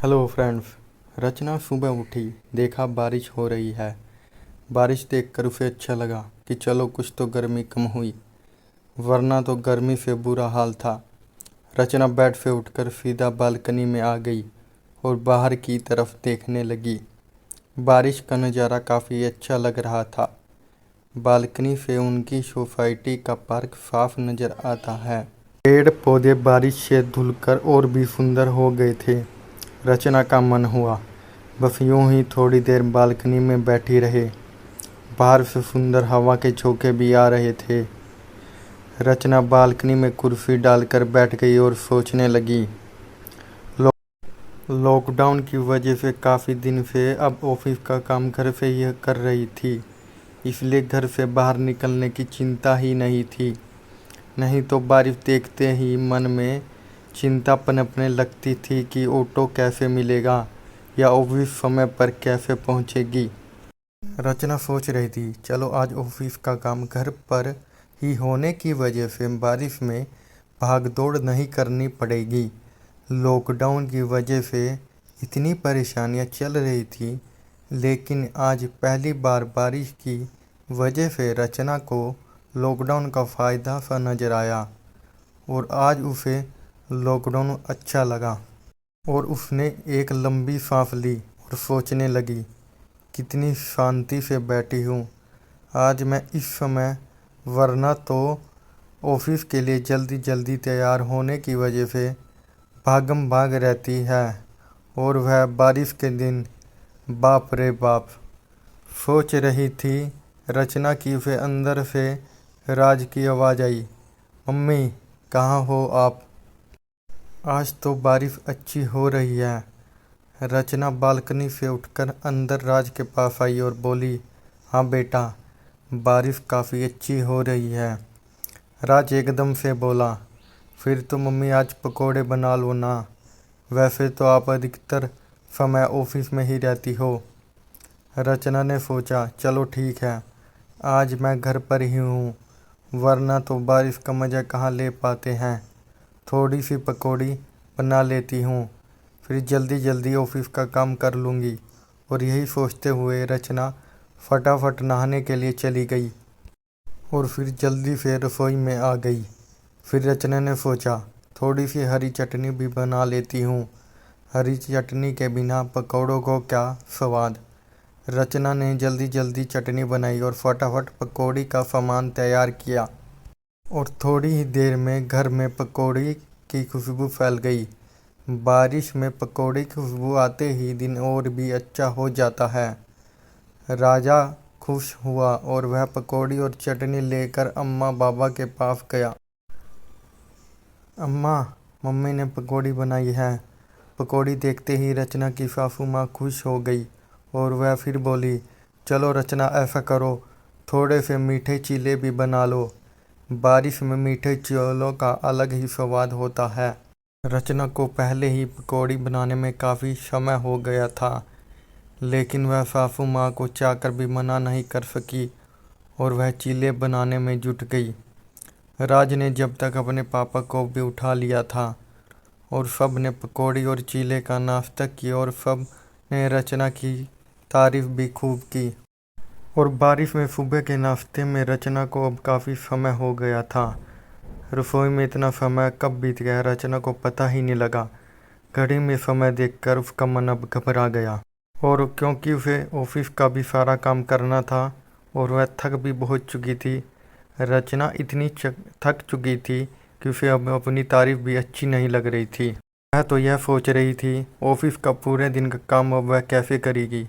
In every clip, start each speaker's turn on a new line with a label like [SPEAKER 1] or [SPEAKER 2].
[SPEAKER 1] Hello friends. रचना सुबह उठी, देखा बारिश हो रही है। बारिश देखकर उसे अच्छा लगा कि चलो कुछ तो गर्मी कम हुई, वरना तो गर्मी से बुरा हाल था। रचना बेड से उठकर सीधा बालकनी में आ गई और बाहर की तरफ देखने लगी। बारिश का नज़ारा काफ़ी अच्छा लग रहा था। बालकनी से उनकी सोसाइटी का पार्क साफ नज़र आता है। पेड़ पौधे बारिश से धुलकर और भी सुंदर हो गए थे। रचना का मन हुआ बस यूं ही थोड़ी देर बालकनी में बैठी रहे। बाहर से सुंदर हवा के झोंके भी आ रहे थे। रचना बालकनी में कुर्सी डालकर बैठ गई और सोचने लगी। लॉकडाउन की वजह से काफ़ी दिन से अब ऑफिस का काम घर से ही कर रही थी, इसलिए घर से बाहर निकलने की चिंता ही नहीं थी। नहीं तो बारिश देखते ही मन में चिंता पनपने लगती थी कि ऑटो कैसे मिलेगा या ऑफिस समय पर कैसे पहुंचेगी। रचना सोच रही थी चलो आज ऑफिस का काम घर पर ही होने की वजह से बारिश में भाग दौड़ नहीं करनी पड़ेगी। लॉकडाउन की वजह से इतनी परेशानियां चल रही थी, लेकिन आज पहली बार बारिश की वजह से रचना को लॉकडाउन का फ़ायदा सा नज़र आया और आज उसे लॉकडाउन अच्छा लगा और उसने एक लंबी सांस ली और सोचने लगी, कितनी शांति से बैठी हूँ आज मैं इस समय, वरना तो ऑफिस के लिए जल्दी जल्दी तैयार होने की वजह से भागम भाग रहती है। और वह बारिश के दिन, बाप रे बाप, सोच रही थी रचना की। उसे अंदर से राज की आवाज़ आई, मम्मी कहाँ हो आप? आज तो बारिश अच्छी हो रही है। रचना बालकनी से उठकर अंदर राज के पास आई और बोली, हाँ बेटा, बारिश काफ़ी अच्छी हो रही है। राज एकदम से बोला, फिर तो मम्मी आज पकोड़े बना लो ना, वैसे तो आप अधिकतर समय ऑफिस में ही रहती हो। रचना ने सोचा चलो ठीक है, आज मैं घर पर ही हूँ, वरना तो बारिश का मज़ा कहाँ ले पाते हैं। थोड़ी सी पकौड़ी बना लेती हूँ, फिर जल्दी जल्दी ऑफिस का काम कर लूँगी। और यही सोचते हुए रचना फटाफट नहाने के लिए चली गई और फिर जल्दी से रसोई में आ गई। फिर रचना ने सोचा थोड़ी सी हरी चटनी भी बना लेती हूँ, हरी चटनी के बिना पकौड़ों को क्या स्वाद। रचना ने जल्दी जल्दी चटनी बनाई और फटाफट पकौड़ी का सामान तैयार किया और थोड़ी ही देर में घर में पकौड़ी की खुशबू फैल गई। बारिश में पकौड़ी की खुशबू आते ही दिन और भी अच्छा हो जाता है। राजा खुश हुआ और वह पकौड़ी और चटनी लेकर अम्मा बाबा के पास गया। अम्मा, मम्मी ने पकौड़ी बनाई है। पकौड़ी देखते ही रचना की सासू माँ खुश हो गई और वह फिर बोली, चलो रचना ऐसा करो, थोड़े से मीठे चीले भी बना लो, बारिश में मीठे चीलों का अलग ही स्वाद होता है। रचना को पहले ही पकौड़ी बनाने में काफ़ी समय हो गया था, लेकिन वह सासू माँ को चाहकर भी मना नहीं कर सकी और वह चीले बनाने में जुट गई। राज ने जब तक अपने पापा को भी उठा लिया था और सब ने पकौड़ी और चीले का नाश्ता किया और सब ने रचना की तारीफ भी खूब की। और बारिश में सुबह के नाश्ते में रचना को अब काफ़ी समय हो गया था। रसोई में इतना समय कब बीत गया रचना को पता ही नहीं लगा। घड़ी में समय देखकर उसका मन अब घबरा गया और क्योंकि उसे ऑफिस का भी सारा काम करना था और वह थक भी बहुत चुकी थी। रचना इतनी थक चुकी थी कि उसे अब अपनी तारीफ भी अच्छी नहीं लग रही थी। वह तो यह सोच रही थी ऑफिस का पूरे दिन का काम अब वह कैसे करेगी।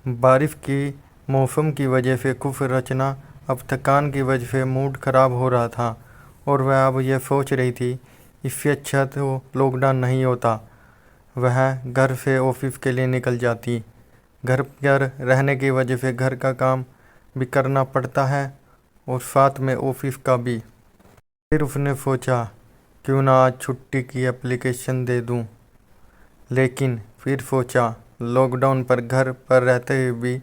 [SPEAKER 1] बारिश की मौसम की वजह से खुश रचना अब थकान की वजह से मूड खराब हो रहा था और वह अब यह सोच रही थी इससे अच्छा तो लॉकडाउन नहीं होता, वह घर से ऑफिस के लिए निकल जाती। घर पर रहने की वजह से घर का काम भी करना पड़ता है और साथ में ऑफिस का भी। फिर उसने सोचा क्यों ना आज छुट्टी की एप्लीकेशन दे दूं, लेकिन फिर सोचा लॉकडाउन पर घर पर रहते हुए भी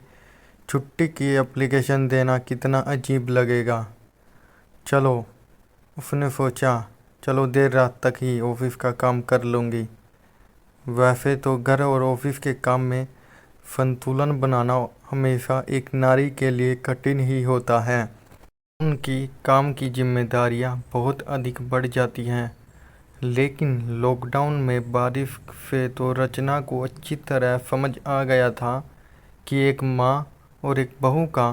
[SPEAKER 1] छुट्टी की एप्लीकेशन देना कितना अजीब लगेगा। चलो, उसने सोचा चलो देर रात तक ही ऑफिस का काम कर लूँगी। वैसे तो घर और ऑफिस के काम में संतुलन बनाना हमेशा एक नारी के लिए कठिन ही होता है। उनकी काम की जिम्मेदारियां बहुत अधिक बढ़ जाती हैं। लेकिन लॉकडाउन में बारिश से तो रचना को अच्छी तरह समझ आ गया था कि एक माँ और एक बहू का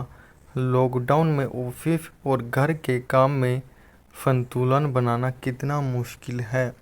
[SPEAKER 1] लॉकडाउन में ऑफिस और घर के काम में संतुलन बनाना कितना मुश्किल है।